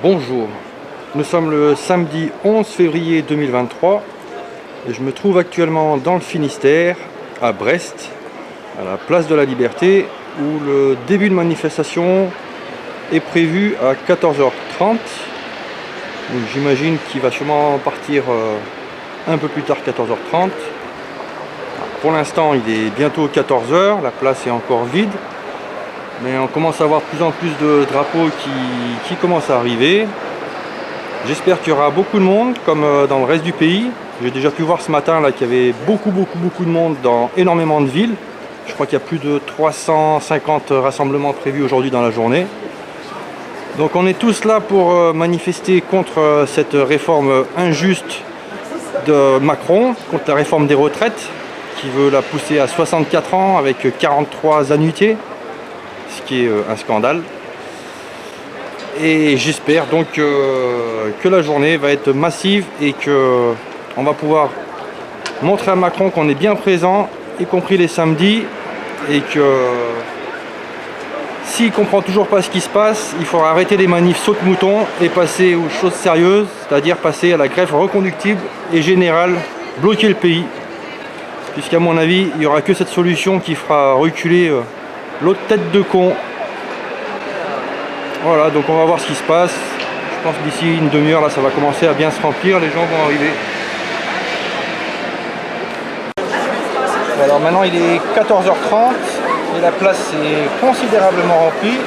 Bonjour, nous sommes le samedi 11 février 2023 et je me trouve actuellement dans le Finistère, à Brest, à la place de la Liberté, où le début de manifestation est prévu à 14h30. J'imagine qu'il va sûrement partir un peu plus tard, 14h30. Pour l'instant, il est bientôt 14h, la place est encore vide. Mais on commence à avoir de plus en plus de drapeaux qui commencent à arriver. J'espère qu'il y aura beaucoup de monde, comme dans le reste du pays. J'ai déjà pu voir ce matin qu'il y avait beaucoup de monde dans énormément de villes. Je crois qu'il y a plus de 350 rassemblements prévus aujourd'hui dans la journée. Donc on est tous là pour manifester contre cette réforme injuste de Macron, contre la réforme des retraites, qui veut la pousser à 64 ans avec 43 annuités. Ce qui est un scandale. Et j'espère donc que la journée va être massive et qu'on va pouvoir montrer à Macron qu'on est bien présent, y compris les samedis, et que s'il ne comprend toujours pas ce qui se passe, il faudra arrêter les manifs saute-mouton et passer aux choses sérieuses, c'est-à-dire passer à la grève reconductible et générale, bloquer le pays. Puisqu'à mon avis, il n'y aura que cette solution qui fera reculer l'autre tête de con. Voilà, donc on va voir ce qui se passe. Je pense que d'ici une demi-heure, là, ça va commencer à bien se remplir. Les gens vont arriver. Alors maintenant, il est 14h30 et la place est considérablement remplie.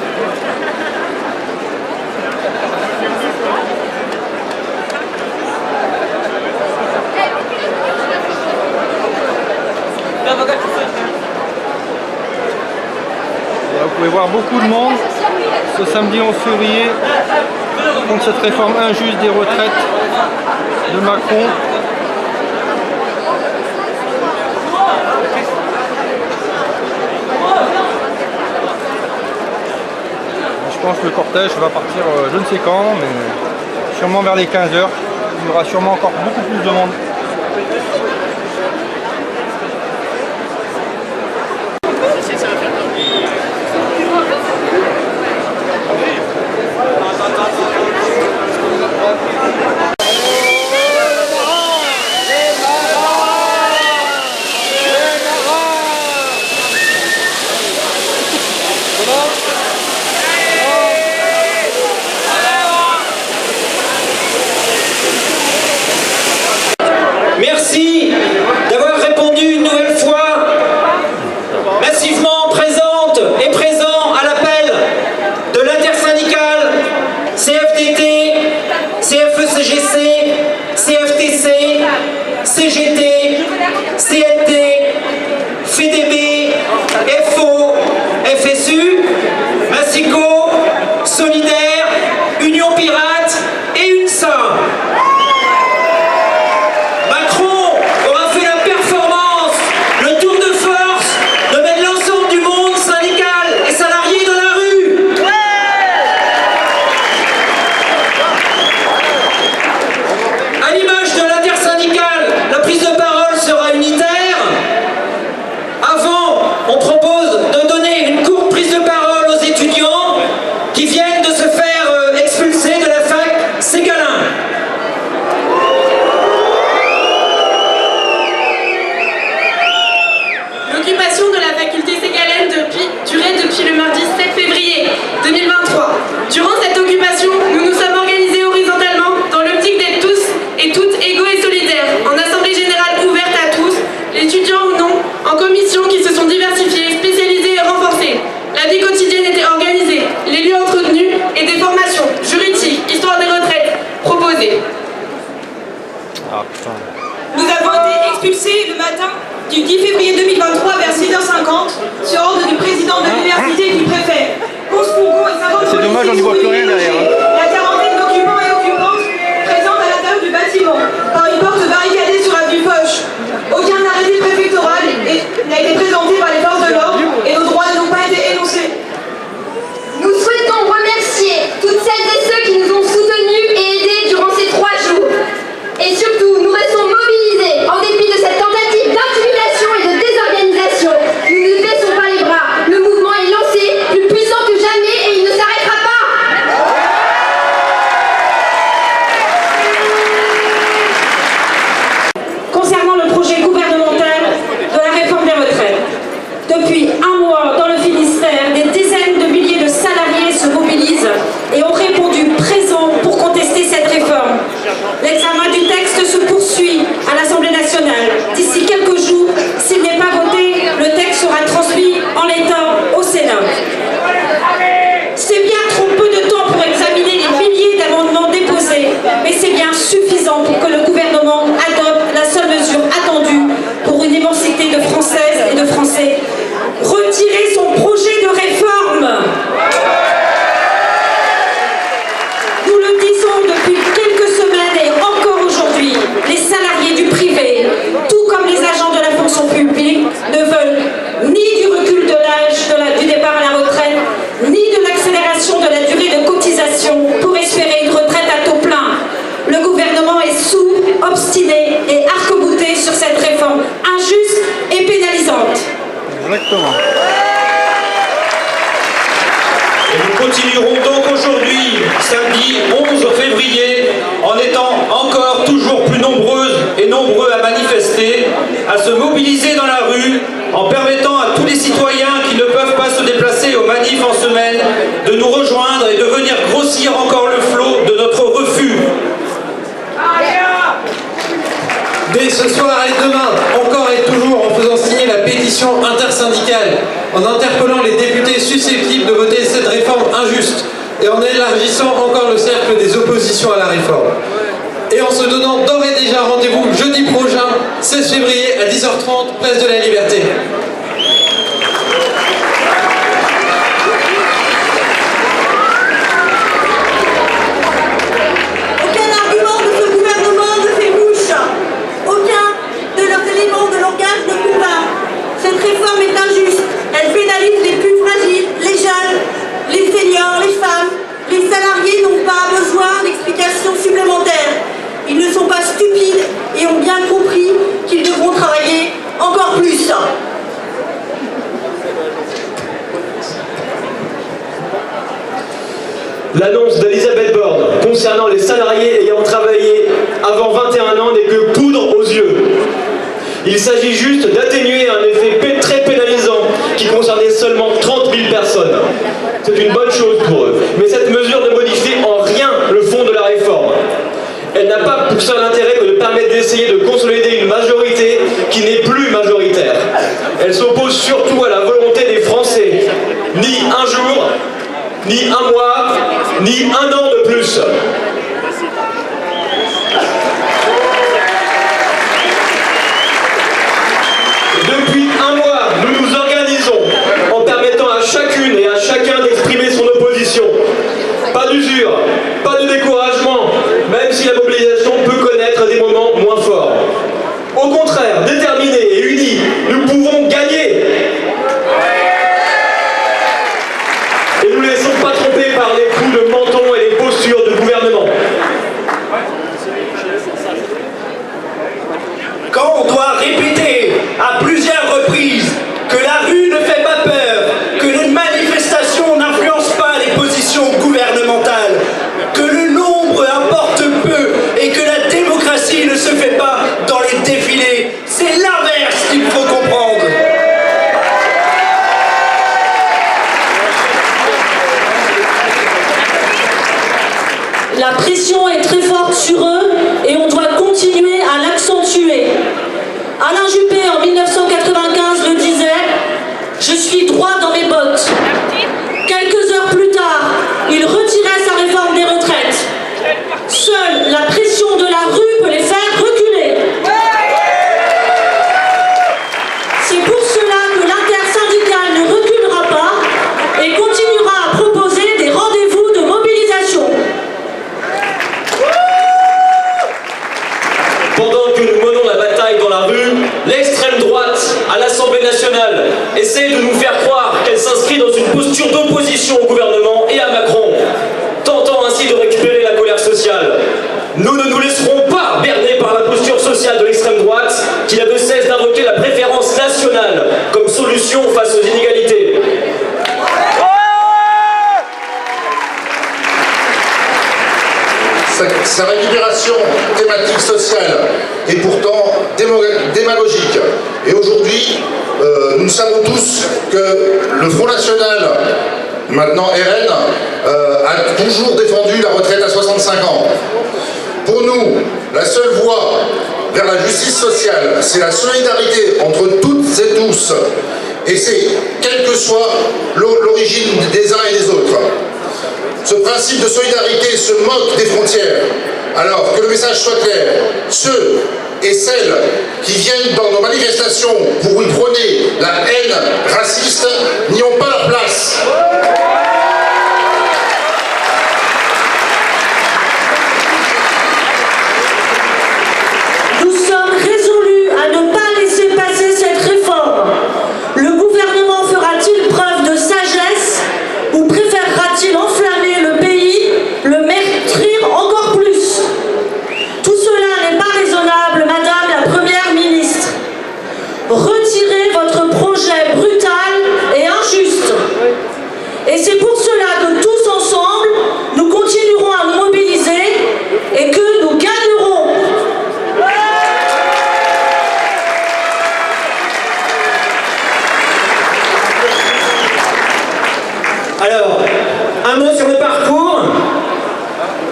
Vous pouvez voir beaucoup de monde ce samedi 11 février contre cette réforme injuste des retraites de Macron. Je pense que le cortège va partir je ne sais quand, mais sûrement vers les 15h. Il y aura sûrement encore beaucoup plus de monde. Merci d'avoir répondu une nouvelle fois, massivement présente et présent à l'appel de l'intersyndicale CFDT, CFE-CGC, CFTC, CGT, CLT, FEDEB, FO, FSU, Massico, Solidaire, Union Pirate et UNSA. Durant cette occupation, nous nous sommes organisés horizontalement dans l'optique d'être tous et toutes égaux et solidaires, en assemblée générale ouverte à tous, étudiants ou non, en commissions qui se sont diversifiées, spécialisées et renforcées. La vie quotidienne était organisée, les lieux entretenus et des formations juridiques, histoire des retraites, proposées. Nous avons été expulsés le matin du 10 février 2023 vers 6h50 sur ordre du président de l'université et du préfet. 11 fourgons et 50 C'est dommage, on n'y voit plus rien derrière. La quarantaine d'occupants et occupantes présentes à l'intérieur du bâtiment par une porte barricadée sur avenue Foch. Aucun arrêté préfectoral n'a été présenté par les forces de l'ordre et nos droits n'ont pas été énoncés. Nous souhaitons remercier toutes celles et ceux qui nous ont soutenus et aidés durant ces 3 jours. Et surtout, nous restons mobilisés en dépit de cette tentative d'intimidation et de désorganisation. Nous ne baissons pas les bras. Le mouvement est lancé, plus puissant que jamais, et il ne s'arrêtera pas. Exactement. Et nous continuerons donc aujourd'hui, samedi 11 février, en étant encore toujours plus nombreuses et nombreux à manifester, à se mobiliser dans la rue, en permettant à tous les citoyens qui ne peuvent pas se déplacer aux manifs en semaine de nous rejoindre et de venir grossir encore le flot de notre refus. Dès ce soir et demain, encore et toujours en faisant signer la pétition intersyndicale, en interpellant les députés susceptibles de voter cette réforme injuste et en élargissant encore le cercle des oppositions à la réforme. Et en se donnant d'ores et déjà rendez-vous jeudi prochain, 16 février à 10h30, place de la Liberté. Aucun argument de ce gouvernement ne fait bouche. Aucun de leurs éléments de langage ne convainc. Cette réforme est injuste. Elle pénalise les plus fragiles, les jeunes, les seniors, les femmes. Les salariés n'ont pas besoin d'explications supplémentaires. Ils ne sont pas stupides et ont bien compris qu'ils devront travailler encore plus. L'annonce d'Elisabeth Borne concernant les salariés ayant travaillé avant 21 ans n'est que poudre aux yeux. Il s'agit juste d'atténuer un effet très pénalisant qui concernait seulement 30 000 personnes. C'est une bonne chose pour eux, mais cette mesure ne modifie en rien le fond de la réforme. Elle n'a pas pour seul intérêt que de permettre d'essayer de consolider une majorité qui n'est plus majoritaire. Elle s'oppose surtout à la volonté des Français. Ni un jour, ni un mois, ni un an de plus. Depuis un mois, nous nous organisons en permettant à chacune et à chacun d'exprimer son opposition. Pas d'usure, pas de découragement, même si la mobilisation peut connaître des moments moins forts. Au contraire, déterminés et unis, nous pouvons gagner. Et nous ne laissons pas tromper par les coups de menton et les postures du gouvernement. Quand on doit répéter à plusieurs reprises que la rue ne fait pas peur, que les manifestations n'influencent pas les positions gouvernementales, que le nombre importe peu et que la démocratie ne se fait pas dans les défilés, c'est l'inverse qu'il faut comprendre. La pression est très forte sur eux et on doit continuer à l'accentuer. Alain Juppé, en 1995, le disait « Je suis droit dans mes bottes ». Quelques heures plus tard, il retirait sa réforme des retraites. Seule la pression de la rue peut les faire reculer. C'est pour cela que l'intersyndicale ne reculera pas et continuera à proposer des rendez-vous de mobilisation. Pendant que nous menons la bataille dans la rue, l'extrême droite, à l'Assemblée nationale, essaie de nous faire croire qu'elle s'inscrit dans une posture d'opposition au gouvernement et à Macron, tentant ainsi de récupérer la colère sociale. Nous ne nous laisserons pas berner par la posture sociale de l'extrême droite, qui n'a de cesse d'invoquer la préférence nationale comme solution face aux inégalités. Sa récupération thématique sociale est pourtant démagogique. Et aujourd'hui, nous savons tous que le Front National, maintenant RN, a toujours défendu la retraite à 65 ans. Pour nous, la seule voie vers la justice sociale, c'est la solidarité entre toutes et tous. Et c'est quelle que soit l'origine des uns et des autres. Ce principe de solidarité se moque des frontières. Alors que le message soit clair, ceux et celles qui viennent dans nos manifestations pour y prôner la haine raciste n'y ont pas leur place. Nous sommes résolus à ne pas laisser passer cette réforme. Le gouvernement fera-t-il preuve de sagesse ou préférera-t-il enflammer le pays, le meurtrir encore plus? Tout cela n'est pas raisonnable, Madame la Première ministre. Retirez votre projet brutal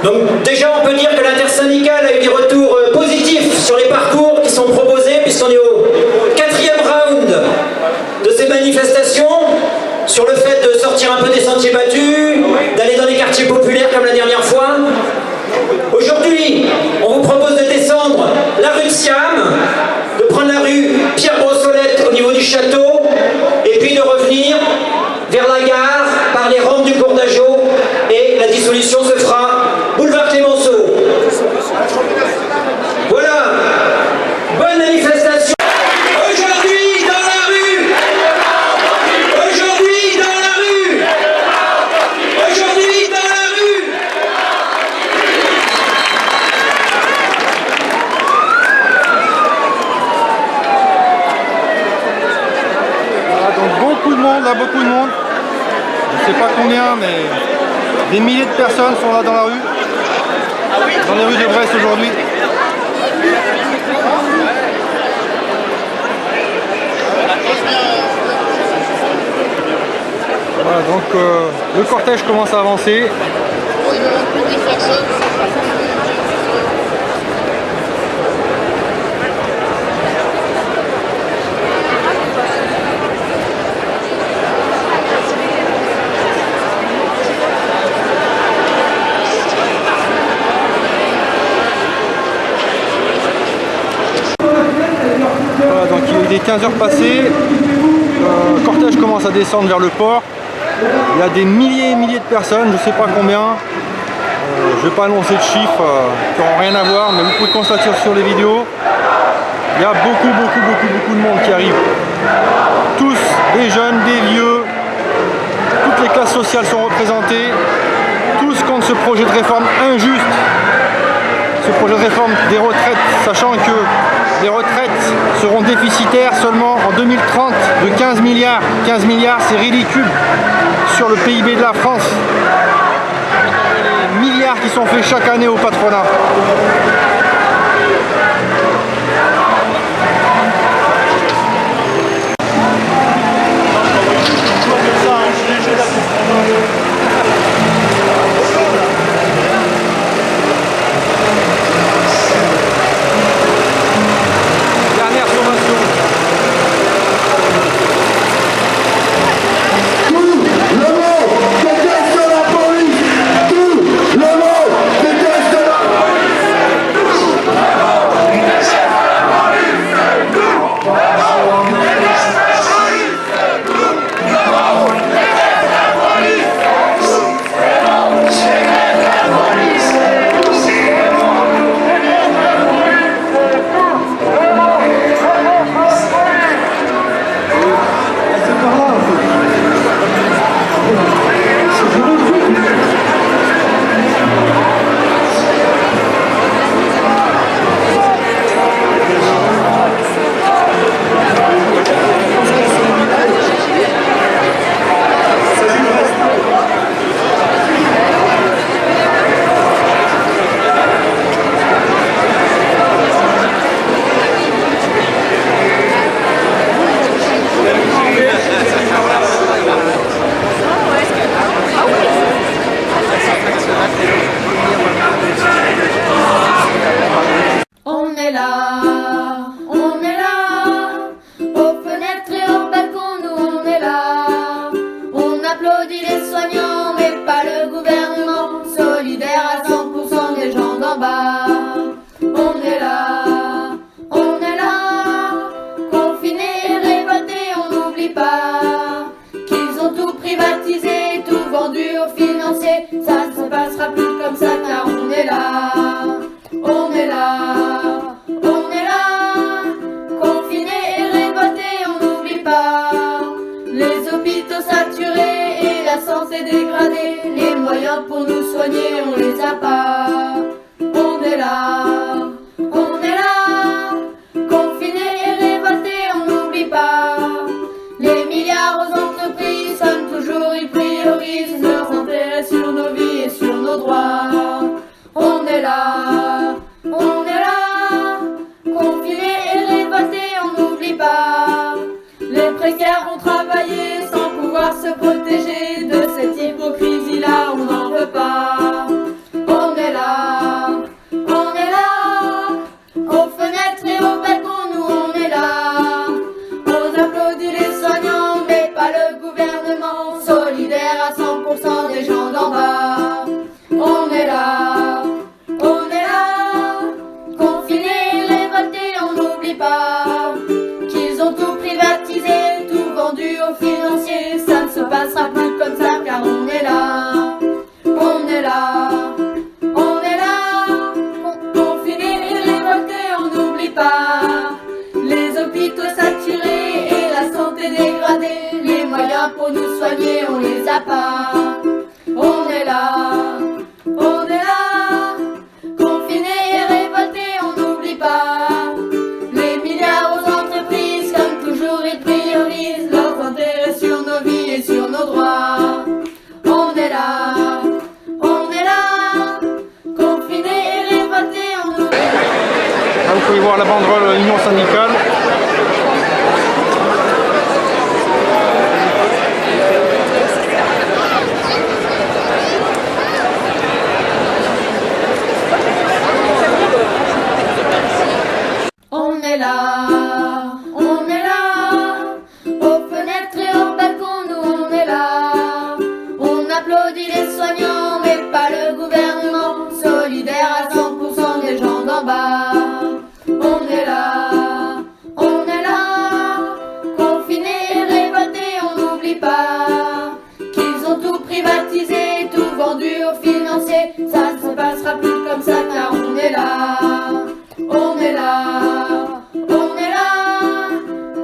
Donc déjà on peut dire que l'intersyndicale a eu des retours positifs sur les parcours qui sont proposés, puisqu'on est au 4e round de ces manifestations, sur le fait de sortir un peu des sentiers battus, d'aller dans les quartiers populaires comme la dernière fois. Aujourd'hui, on vous propose de descendre la rue de Siam, de prendre la rue Pierre-Brossolette au niveau du château, et puis de revenir vers la gare par les rampes du cours d'Ageot, et la dissolution se fera boulevard Clémenceau. Voilà, bonne manifestation. Aujourd'hui dans la rue, aujourd'hui dans la rue, aujourd'hui dans la rue. Voilà, donc beaucoup de monde, là beaucoup de monde. Je sais pas combien, mais des milliers de personnes sont là dans la rue, dans les rues de Brest aujourd'hui. Voilà, donc le cortège commence à avancer. Voilà, donc il est 15h passé, le cortège commence à descendre vers le port. Il y a des milliers et milliers de personnes, je ne sais pas combien. Je ne vais pas annoncer de chiffres qui n'auront rien à voir, mais vous pouvez constater sur les vidéos. Il y a beaucoup de monde qui arrive. Tous, des jeunes, des vieux, toutes les classes sociales sont représentées. Tous contre ce projet de réforme injuste. Ce projet de réforme des retraites, sachant que les retraites seront déficitaires seulement en 2030 de 15 milliards. 15 milliards, c'est ridicule sur le PIB de la France. Les milliards qui sont faits chaque année au patronat. Ça ne se passera plus comme ça car on est là, on est là, on est là, confinés et révoltés, on n'oublie pas. Les hôpitaux saturés et la santé dégradée, les moyens pour nous soigner on les a pas. On est là, confinés et révoltés, on n'oublie pas. Les milliards aux entreprises comme toujours ils priorisent leurs intérêts sur nos vies et sur nos droits. On est là, confinés et révoltés, on n'oublie pas. Les précaires ont travaillé sans pouvoir se protéger de cette hypocrisie-là, on n'en veut pas. là, on est là, confinés et révoltés, on n'oublie pas. Les milliards aux entreprises, comme toujours ils priorisent leurs intérêts sur nos vies et sur nos droits. On est là, confinés et révoltés, on n'oublie pas. Là, vous pouvez voir la banderole Union syndicale. On est là, aux fenêtres et au balcon, nous on est là. On applaudit les soignants, mais pas le gouvernement, solidaire à 100% des gens d'en bas. On est là, confinés et révoltés, on n'oublie pas qu'ils ont tout privatisé, tout vendu aux financiers. Ça ne se passera plus comme ça car on est là. On est là,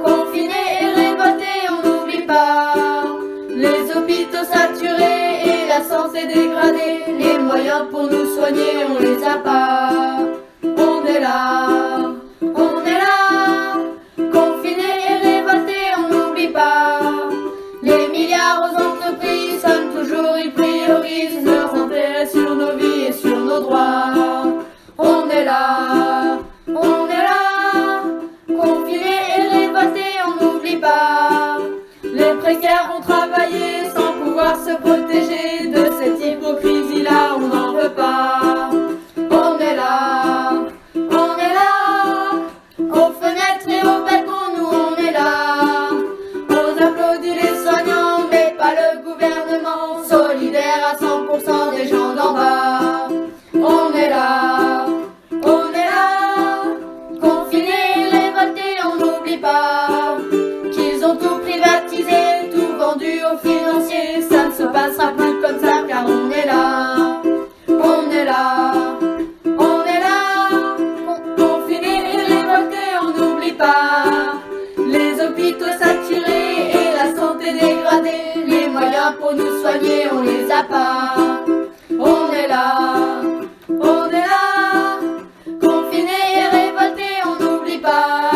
confinés et révoltés, on n'oublie pas. Les hôpitaux saturés et la santé dégradée, les moyens pour nous soigner, on les a pas. On est là, confinés et révoltés, on n'oublie pas. Les milliards aux entreprises, comme toujours ils priorisent leurs intérêts sur nos vies et sur nos droits. On est là, confinés et révoltés, on n'oublie pas. Les précaires ont travaillé sans pouvoir se protéger de cette hypocrisie-là, on n'en veut pas. On est là, aux fenêtres et aux balcons, nous on est là. On applaudit les soignants, mais pas le gouvernement, solidaire à 100% des gens d'en bas. On est là, confinés et révoltés, on n'oublie pas qu'ils ont tout privatisé, tout vendu aux financiers. Ça ne se passera plus comme ça car on est là, confinés et révoltés, on n'oublie pas. Les hôpitaux saturés et la santé dégradée, les moyens pour nous soigner, on les a pas. On est là, confinés et révoltés, on n'oublie pas.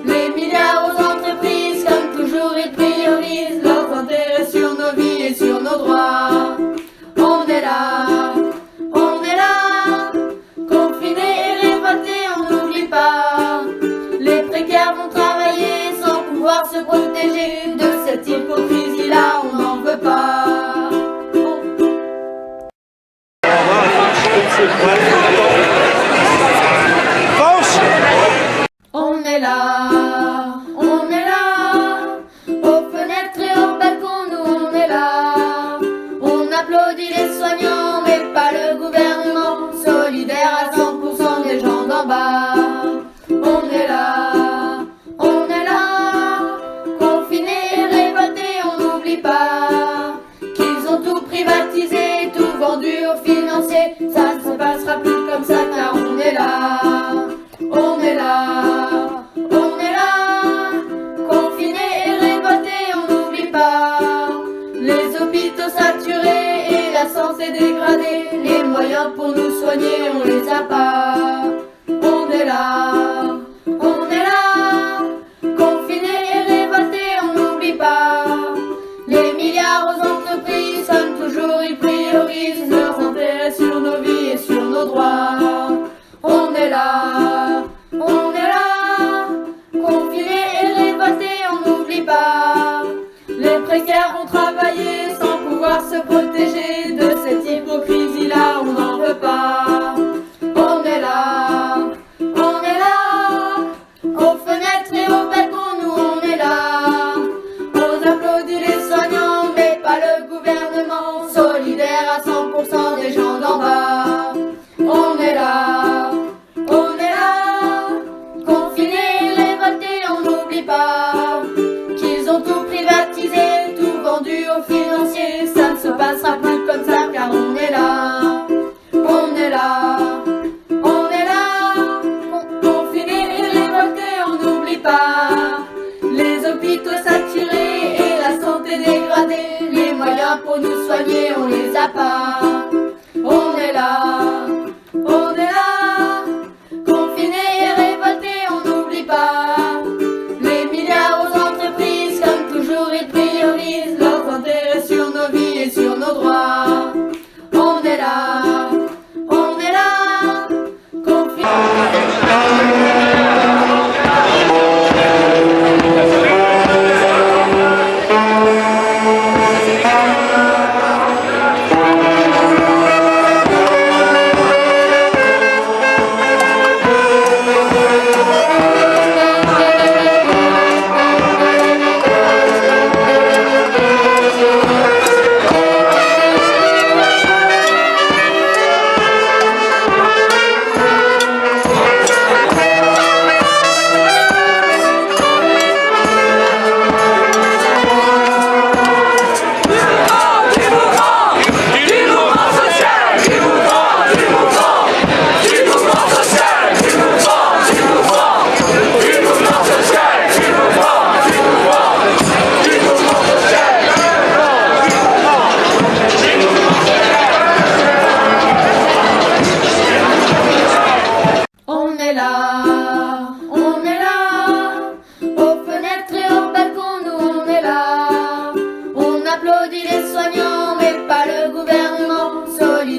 Les milliards aux entreprises, comme toujours ils priorisent leurs intérêts sur nos vies et sur nos droits. On est là, confinés et révoltés, on n'oublie pas. Les précaires vont travailler sans pouvoir se protéger de cette hypocrisie-là, on n'en veut pas. On est là, aux fenêtres et aux balcons, nous on est là. On applaudit les soignants, mais pas le gouvernement, solidaire à 100% des gens d'en bas. On est là, confinés et révoltés, on n'oublie pas qu'ils ont tout privatisé, tout vendu aux financiers. Ça ne se passera plus comme ça car on est là. On est là, confinés et révoltés, on n'oublie pas. Les hôpitaux saturés et la santé dégradée, les moyens pour nous soigner, on les a pas. On est là, confinés et révoltés, on n'oublie pas. Les milliards aux entreprises, comme toujours ils priorisent leurs intérêts sur nos vies et sur nos droits. On est là, confinés et révoltés, on n'oublie pas. Les précaires ont travaillé sans pouvoir se protéger de cette hypocrisie-là, on n'en veut pas. On est là, aux fenêtres et aux balcons, nous on est là. On applaudit les soignants, mais pas le gouvernement, solidaire à 100% des gens d'en bas. On est là, confinés et révoltés, on n'oublie pas qu'ils ont tout privatisé, tout vendu aux financiers. Ça ne se passera plus comme ça car on est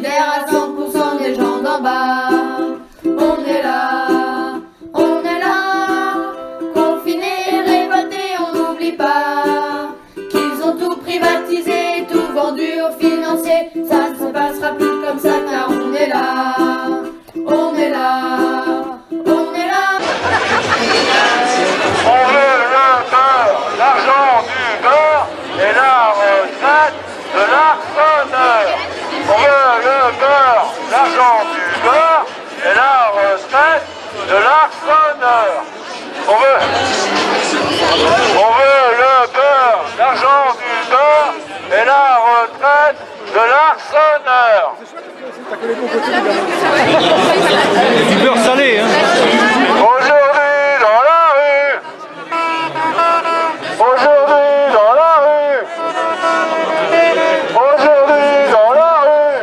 solidaire à 100% des gens d'en bas. On est là, confinés, révoltés, on n'oublie pas qu'ils ont tout privatisé, tout vendu aux financiers. Ça ne se passera plus comme ça car on est là, on est là, on est là. On veut le beurre, l'argent du beurre et la retraite de l'arseneur. On veut le beurre, l'argent du beurre et la retraite de l'arseneur. On veut le beurre, l'argent du beurre et la retraite de l'arseneur. Du beurre salé, hein. Aujourd'hui dans la rue, aujourd'hui dans la rue, aujourd'hui dans la rue,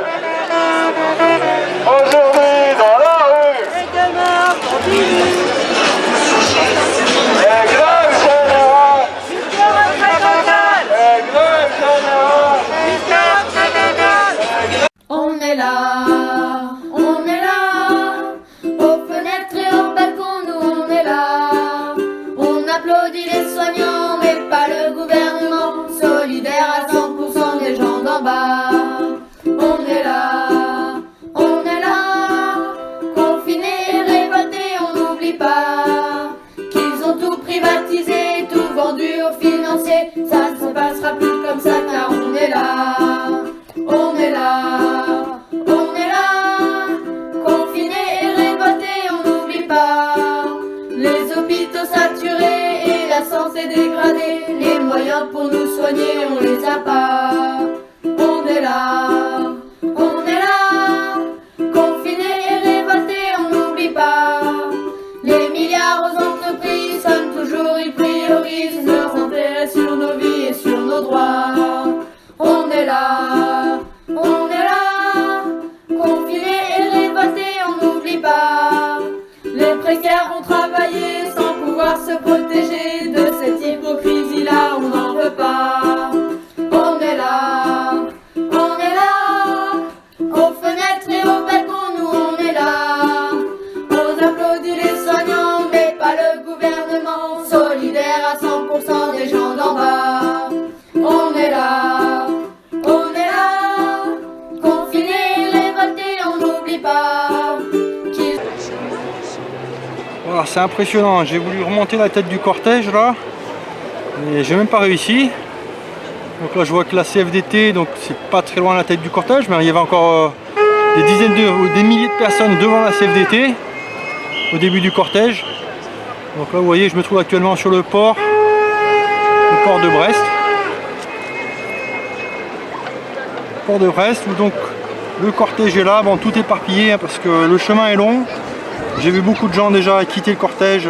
aujourd'hui dans la rue. Et grève générale, et grève générale. On est là, aux fenêtres et au balcon, nous on est là. On applaudit les soignants, mais pas le gouvernement, solidaire à 100% des gens d'en bas. On est là, confinés, révoltés, on n'oublie pas qu'ils ont tout privatisé, tout vendu aux financiers. Ça ne se passera plus comme ça car on est là, on est là, confinés et révoltés, on n'oublie pas les hôpitaux saturés et la santé dégradée. Les moyens pour nous soigner, on les a pas. On est là, confinés et révoltés, on n'oublie pas les milliards aux entreprises, comme toujours ils priorisent leurs intérêts sur nos vies et sur nos droits. On est là, confinés et révoltés, on n'oublie pas les précaires ont travaillé sans pouvoir se protéger de cette hypocrisie-là, on n'en veut pas. On est là, aux fenêtres et au balcon, nous on est là. On applaudit les soignants, mais pas le gouvernement, solidaire à 100% des gens d'en bas. On est là, confinés, révoltés, on n'oublie pas qu'ils... Voilà, c'est impressionnant. J'ai voulu remonter la tête du cortège là, mais j'ai même pas réussi. Donc là je vois que la CFDT, donc c'est pas très loin la tête du cortège, mais il y avait encore des dizaines ou des milliers de personnes devant la CFDT au début du cortège. Donc là vous voyez, je me trouve actuellement sur le port de Brest. Le port de Brest où donc le cortège est là, bon tout éparpillé hein, parce que le chemin est long. J'ai vu beaucoup de gens déjà quitter le cortège,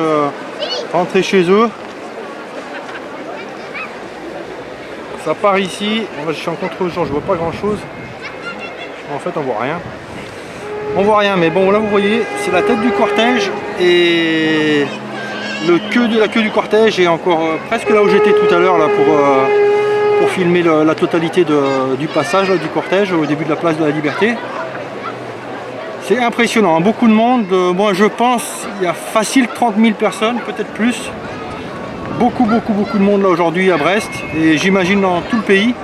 rentrer chez eux. Ça part ici, moi je suis en contre-jour, je vois pas grand chose. En fait on voit rien. On voit rien, mais bon là vous voyez, c'est la tête du cortège et la queue du cortège est encore presque là où j'étais tout à l'heure là pour filmer la totalité du passage là, du cortège au début de la place de la Liberté. C'est impressionnant, hein, beaucoup de monde. Moi je pense il y a facile 30 000 personnes, peut-être plus. Beaucoup de monde là aujourd'hui à Brest et j'imagine dans tout le pays.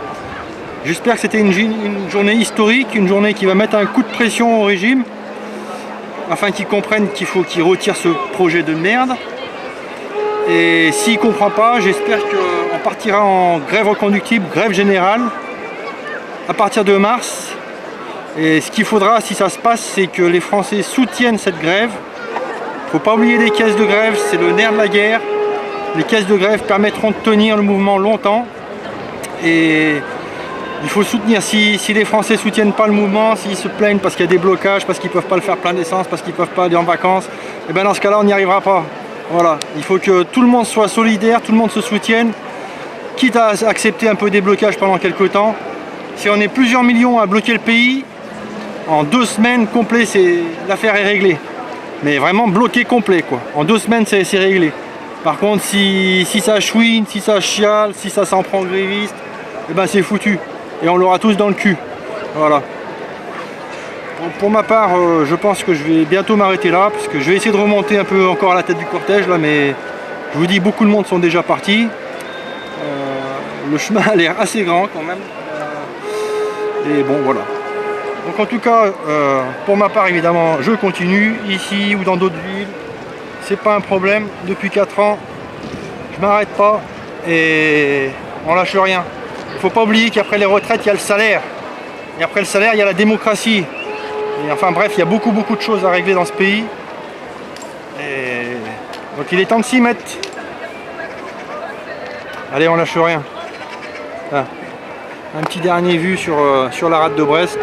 J'espère que c'était une journée historique, une journée qui va mettre un coup de pression au régime afin qu'ils comprennent qu'il faut qu'ils retirent ce projet de merde. Et s'il ne comprend pas, j'espère qu'on partira en grève reconductible, grève générale à partir de mars. Et ce qu'il faudra, si ça se passe, c'est que les Français soutiennent cette grève. Il ne faut pas oublier les caisses de grève, c'est le nerf de la guerre. Les caisses de grève permettront de tenir le mouvement longtemps. Et il faut soutenir. Si les Français ne soutiennent pas le mouvement, s'ils se plaignent parce qu'il y a des blocages, parce qu'ils ne peuvent pas le faire plein d'essence, parce qu'ils ne peuvent pas aller en vacances, et bien dans ce cas-là, on n'y arrivera pas. Voilà. Il faut que tout le monde soit solidaire, tout le monde se soutienne, quitte à accepter un peu des blocages pendant quelques temps. Si on est plusieurs millions à bloquer le pays, en 2 semaines complets, l'affaire est réglée. Mais vraiment bloqué complet, quoi. En 2 semaines, c'est réglé. Par contre, si ça chouine, si ça chiale, si ça s'en prend gréviste, eh ben c'est foutu. Et on l'aura tous dans le cul. Voilà. Bon, pour ma part, je pense que je vais bientôt m'arrêter là, parce que je vais essayer de remonter un peu encore à la tête du cortège là, mais je vous dis, beaucoup de monde sont déjà partis. Le chemin a l'air assez grand quand même. Et bon, voilà. Donc en tout cas, pour ma part, évidemment, je continue ici ou dans d'autres villes. C'est pas un problème. Depuis 4 ans, je m'arrête pas et on lâche rien. Il faut pas oublier qu'après les retraites, il y a le salaire. Et après le salaire, il y a la démocratie. Et enfin bref, il y a beaucoup de choses à régler dans ce pays. Et donc il est temps de s'y mettre. Allez, on lâche rien. Ah. Un petit dernier vu sur la rade de Brest.